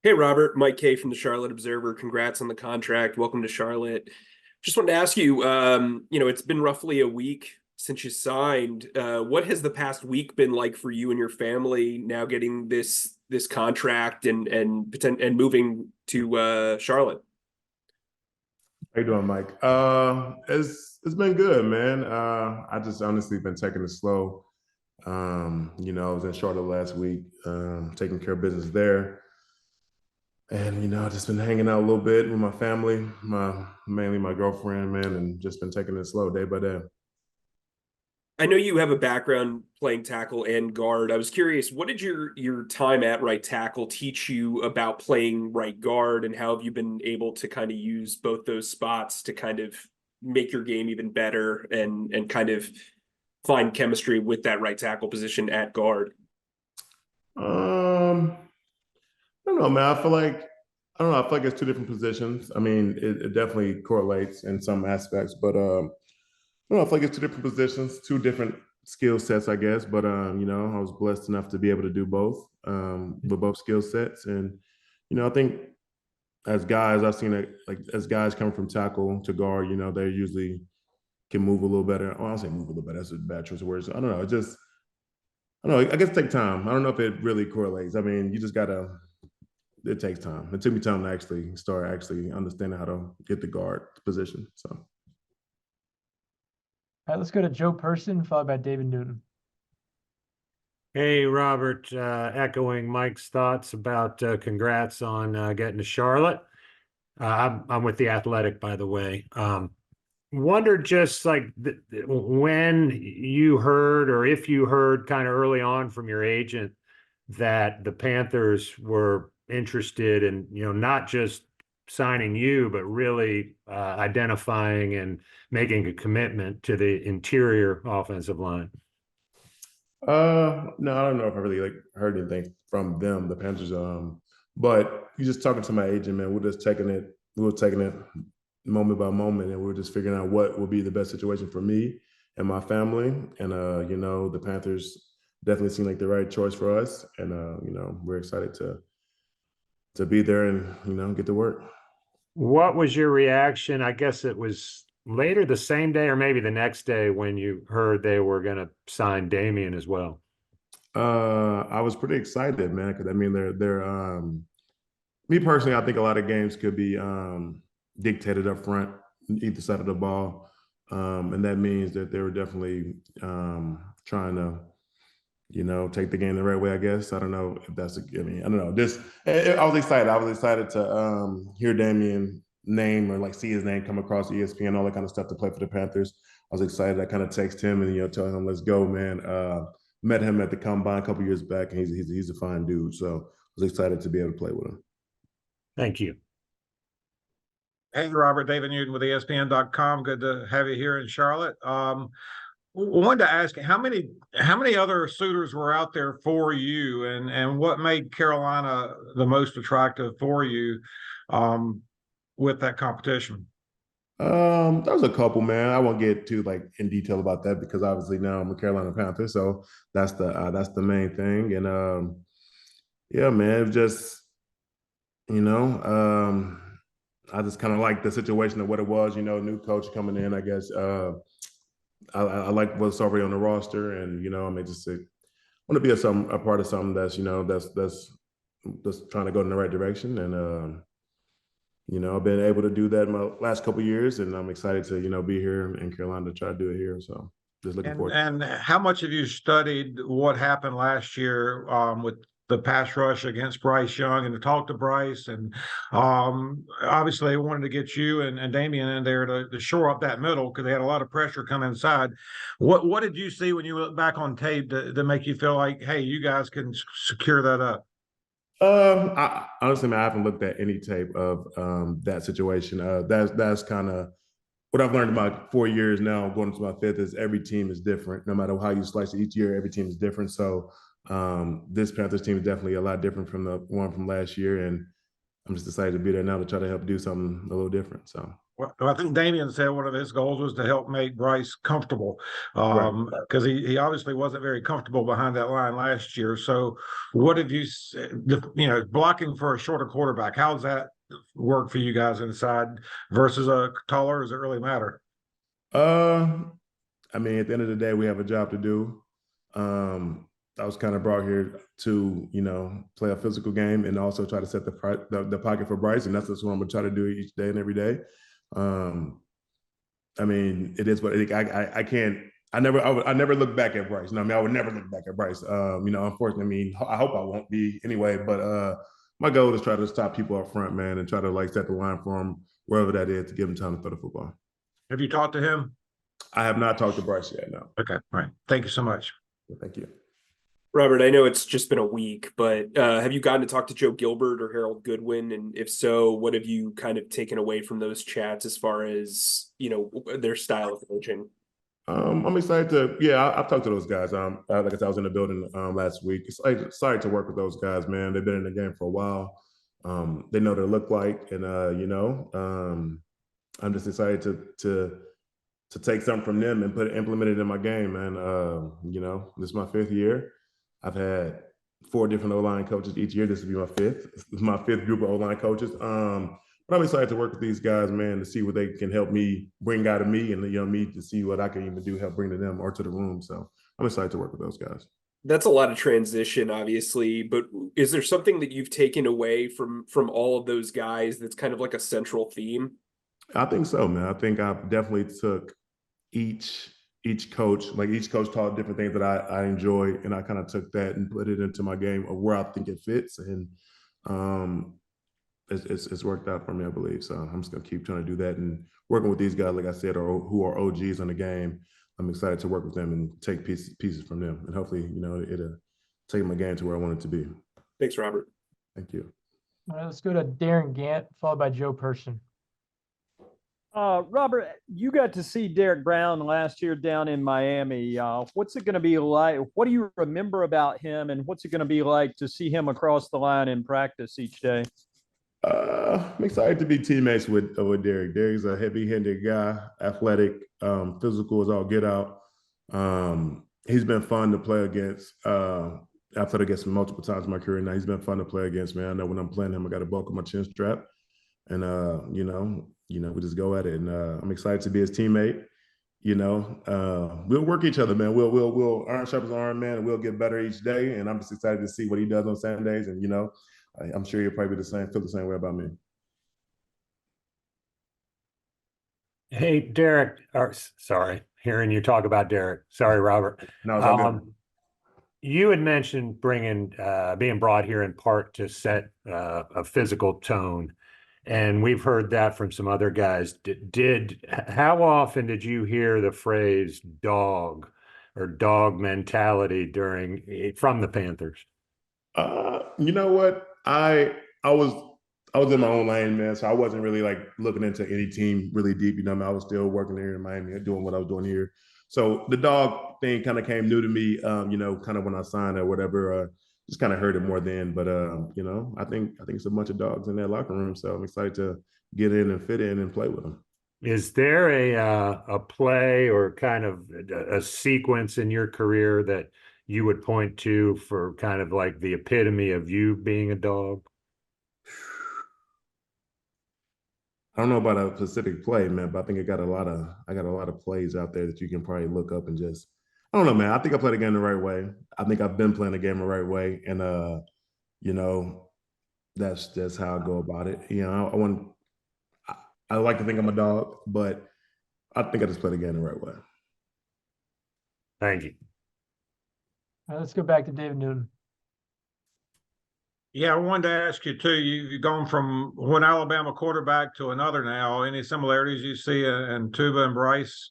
Hey, Robert, Mike K from the Charlotte Observer. Congrats on the contract. Welcome to Charlotte. Just wanted to ask you, it's been roughly a week since you signed. What has the past week been like for you and your family now getting this contract and moving to Charlotte? How you doing, Mike? It's been good, man. I just honestly been taking it slow. I was in Charlotte last week, taking care of business there, and I've just been hanging out a little bit with my family, my mainly my girlfriend, man, and just been taking it slow day by day. I know you have a background playing tackle and guard. I was curious, what did your time at right tackle teach you about playing right guard, and how have you been able to kind of use both those spots to kind of make your game even better and kind of find chemistry with that right tackle position at guard? I don't know, man. I don't know. I feel like it's two different positions. I mean, it definitely correlates in some aspects, but I don't know, I feel like it's two different positions, two different skill sets, I guess. But I was blessed enough to be able to do both with both skill sets. And I think as guys, I've seen it like as guys come from tackle to guard, they usually can move a little better. Oh, I'll say move a little better. That's a bad choice of words. I don't know. I don't know. I guess take time. I don't know if it really correlates. I mean, you just gotta. It takes time. It took me time to actually start actually understanding how to get the guard position. So. All right, let's go to Joe Person, followed by David Newton. Hey, Robert, echoing Mike's thoughts about congrats on getting to Charlotte. I'm with the Athletic, by the way. Wondered just like when you heard, or if you heard kind of early on from your agent that the Panthers were interested in, not just signing you, but really identifying and making a commitment to the interior offensive line. No, I don't know if I really like heard anything from them, the Panthers. But you just talking to my agent, man. We were taking it moment by moment, and we are just figuring out what would be the best situation for me and my family. And the Panthers definitely seem like the right choice for us. And we're excited to be there and get to work. What was your reaction? I guess it was later the same day or maybe the next day when you heard they were going to sign Damian as well. I was pretty excited, man, because I mean they're me personally, I think a lot of games could be dictated up front, either side of the ball. And that means that they were definitely trying to, take the game the right way, I guess. I don't know if that's I don't know. I was excited. I was excited to hear Damian name or like see his name come across ESPN, all that kind of stuff to play for the Panthers. I was excited. I kind of text him and tell him, let's go, man. Met him at the combine a couple years back, and he's a fine dude. So I was excited to be able to play with him. Thank you. Hey, Robert, David Newton with ESPN.com. Good to have you here in Charlotte. Wanted to ask, how many other suitors were out there for you, and what made Carolina the most attractive for you with that competition? There was a couple, man. I won't get too like in detail about that because obviously now I'm a Carolina Panther, so that's the main thing. And yeah, man, it just you know, I just kind of like the situation of what it was. New coach coming in, I guess. I like what's already on the roster, and I mean, just want to be a part of something that's trying to go in the right direction. And I've been able to do that in my last couple of years, and I'm excited to be here in Carolina to try to do it here. So just looking forward. And how much have you studied what happened last year with the pass rush against Bryce Young, and to talk to Bryce, and obviously they wanted to get you and Damian in there to shore up that middle because they had a lot of pressure coming inside. What did you see when you look back on tape to make you feel like, hey, you guys can secure that up? I honestly, man, I haven't looked at any tape of that situation. That's kind of what I've learned in my 4 years now, going into my fifth, is every team is different. No matter how you slice it each year, every team is different. So this Panthers team is definitely a lot different from the one from last year, and I'm just excited to be there now to try to help do something a little different. So Well, I think Damian said one of his goals was to help make Bryce comfortable, Right. because he obviously wasn't very comfortable behind that line last year. So, what have you, blocking for a shorter quarterback? How's that work for you guys inside versus a taller? Does it really matter? I mean, at the end of the day, we have a job to do. I was kind of brought here to, play a physical game and also try to set the pocket for Bryce, and that's what I'm gonna try to do each day and every day. I mean, it is what I can't. I never look back at Bryce. I mean, I would never look back at Bryce. Unfortunately, I mean, I hope I won't be anyway. But my goal is try to stop people up front, man, and try to like set the line for him wherever that is to give him time to throw the football. Have you talked to him? I have not talked to Bryce yet. No. Okay, all right. Thank you so much. Thank you. Robert, I know it's just been a week, but have you gotten to talk to Joe Gilbert or Harold Goodwin? And if so, what have you kind of taken away from those chats as far as, their style of coaching? I'm excited to, I've talked to those guys. Like I said, I was in the building last week. Excited to work with those guys, man. They've been in the game for a while. They know what they look like. And, I'm just excited to take something from them and implement it in my game, man. This is my 5th year. I've had 4 different O-line coaches each year. This will be my 5th. This is my 5th group of O-line coaches. But I'm excited to work with these guys, man, to see what they can help me bring out of me and me to see what I can even do, help bring to them or to the room. So I'm excited to work with those guys. That's a lot of transition, obviously, but is there something that you've taken away from all of those guys that's kind of like a central theme? I think so, man. I think I definitely took each coach, like each coach taught different things that I enjoy, and I kind of took that and put it into my game of where I think it fits, and it's worked out for me, I believe. So I'm just gonna keep trying to do that and working with these guys, like I said, who are OGs on the game. I'm excited to work with them and take pieces from them, and hopefully, it'll take my game to where I want it to be. Thanks, Robert. Thank you. All right, let's go to Darren Gant, followed by Joe Person. Robert, you got to see Derek Brown last year down in Miami. What's it going to be like? What do you remember about him, and what's it going to be like to see him across the line in practice each day? I'm excited to be teammates with Derek. Derek's a heavy-handed guy, athletic, physical as all get out. He's been fun to play against. I've played against him multiple times in my career now. He's been fun to play against, man. I know when I'm playing him, I got a buckle my chin strap. And, we just go at it. And I'm excited to be his teammate. We'll work each other, man. We'll iron sharpens iron, man, and we'll get better each day. And I'm just excited to see what he does on Saturdays. And, I'm sure you'll probably feel the same way about me. Hey, Derek, sorry, hearing you talk about Derek. Sorry, Robert. No, it's all good. You had mentioned being brought here in part to set a physical tone, and we've heard that from some other guys. How often did you hear the phrase dog or dog mentality from the Panthers? You know what? I was in my own lane, man. So I wasn't really like looking into any team really deep. I was still working here in Miami, doing what I was doing here. So the dog thing kind of came new to me, kind of when I signed or whatever. Just kind of heard it more then. But I think it's a bunch of dogs in that locker room. So I'm excited to get in and fit in and play with them. Is there a play or kind of a sequence in your career that you would point to for kind of like the epitome of you being a dog? I don't know about a specific play, man, but I think I got a lot of plays out there that you can probably look up and just, I don't know, man. I think I played the game the right way. I think I've been playing the game the right way. And that's just how I go about it. I like to think I'm a dog, but I think I just play the game the right way. Thank you. All right, let's go back to David Newton. Yeah, I wanted to ask you too. You've gone from one Alabama quarterback to another now. Any similarities you see in Tuba and Bryce?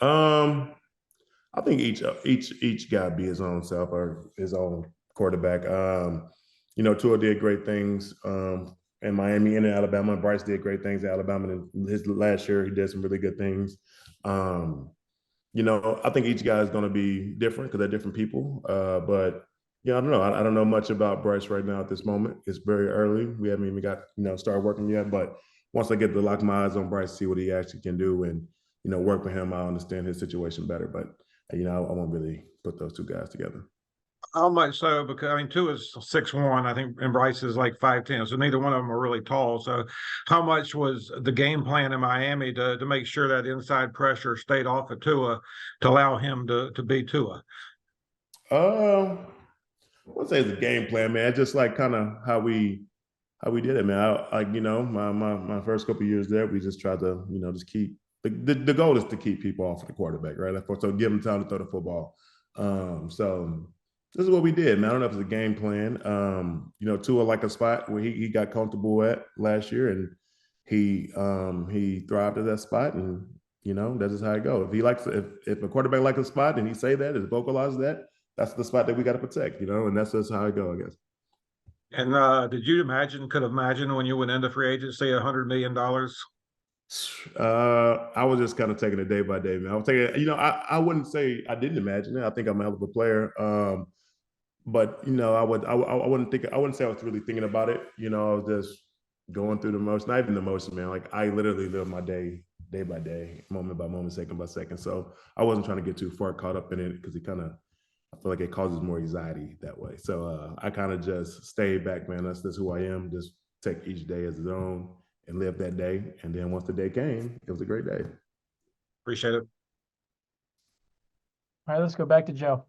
I think each guy be his own self or his own quarterback. Tua did great things in Miami and in Alabama. Bryce did great things in Alabama. And his last year, he did some really good things. I think each guy is going to be different because they're different people. But yeah, I don't know. I don't know much about Bryce right now at this moment. It's very early. We haven't even got started working yet. But once I get to lock my eyes on Bryce, see what he actually can do, and work with him, I'll understand his situation better. But I won't really put those two guys together. How much so? Because I mean, Tua is 6'1", I think, and Bryce is like 5'10", so neither one of them are really tall. So, how much was the game plan in Miami to make sure that inside pressure stayed off of Tua to allow him to beat Tua? I wouldn't say it's a game plan, man. It's just like kind of how we did it, man. My first couple of years there, we just tried to just keep the goal is to keep people off of the quarterback, right? So give them time to throw the football. So this is what we did, man. I don't know if it's a game plan. Tua like a spot where he got comfortable at last year, and he thrived at that spot, and that's just how it goes. If a quarterback likes a spot and he say that and vocalize that, that's the spot that we got to protect, and that's just how it goes, I guess. And could imagine when you went into free agency, $100 million? I was just kind of taking it day by day, man. I was taking, I wouldn't say I didn't imagine it. I think I'm a hell of a player. But I wouldn't say I was really thinking about it. I was just going through the motion, not even the motion, man. Like I literally live my day by day, moment by moment, second by second. So I wasn't trying to get too far caught up in it because I feel like it causes more anxiety that way. So I kind of just stayed back, man. That's who I am. Just take each day as its own and live that day. And then once the day came, it was a great day. Appreciate it. All right, let's go back to Joe.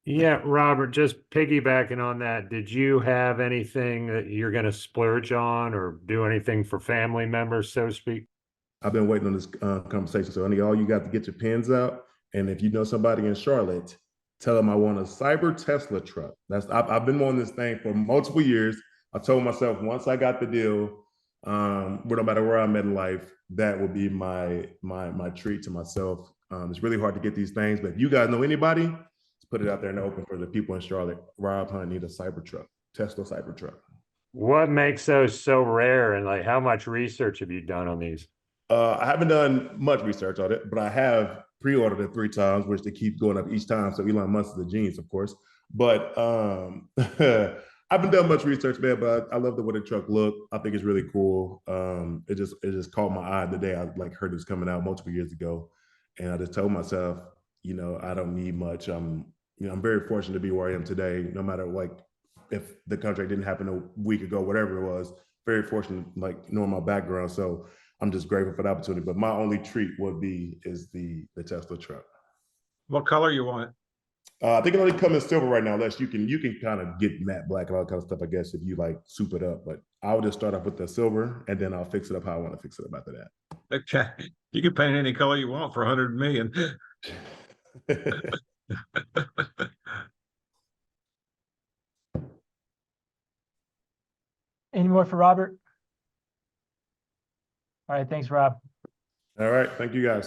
Yeah, Robert, just piggybacking on that, did you have anything that you're going to splurge on or do anything for family members, so to speak? I've been waiting on this conversation. So I need all you got to get your pens out. And if you know somebody in Charlotte, tell them I want a Cyber Tesla truck. I've been on this thing for multiple years. I told myself once I got the deal, no matter where I'm at in life, that will be my treat to myself. It's really hard to get these things, but if you guys know anybody, let's put it out there in the open for the people in Charlotte. Rob Hunt need a Cybertruck, Tesla Cybertruck. What makes those so rare, and like how much research have you done on these? I haven't done much research on it, but I have pre-ordered it 3 times, which they keep going up each time. So Elon Musk is a genius, of course. But I haven't done much research, man. But I love the way the truck look. I think it's really cool. It just caught my eye the day I heard it was coming out multiple years ago, and I just told myself, I don't need much. I'm very fortunate to be where I am today. No matter if the contract didn't happen a week ago, whatever it was, very fortunate, knowing my background. So I'm just grateful for the opportunity. But my only treat is the Tesla truck. What color you want? I think it only comes in silver right now, unless you can kind of get matte black and all that kind of stuff, I guess, if you soup it up. But I'll just start off with the silver and then I'll fix it up how I want to fix it up after that. Okay. You can paint any color you want for $100 million. Any more for Robert? All right, thanks, Rob. All right. Thank you, guys.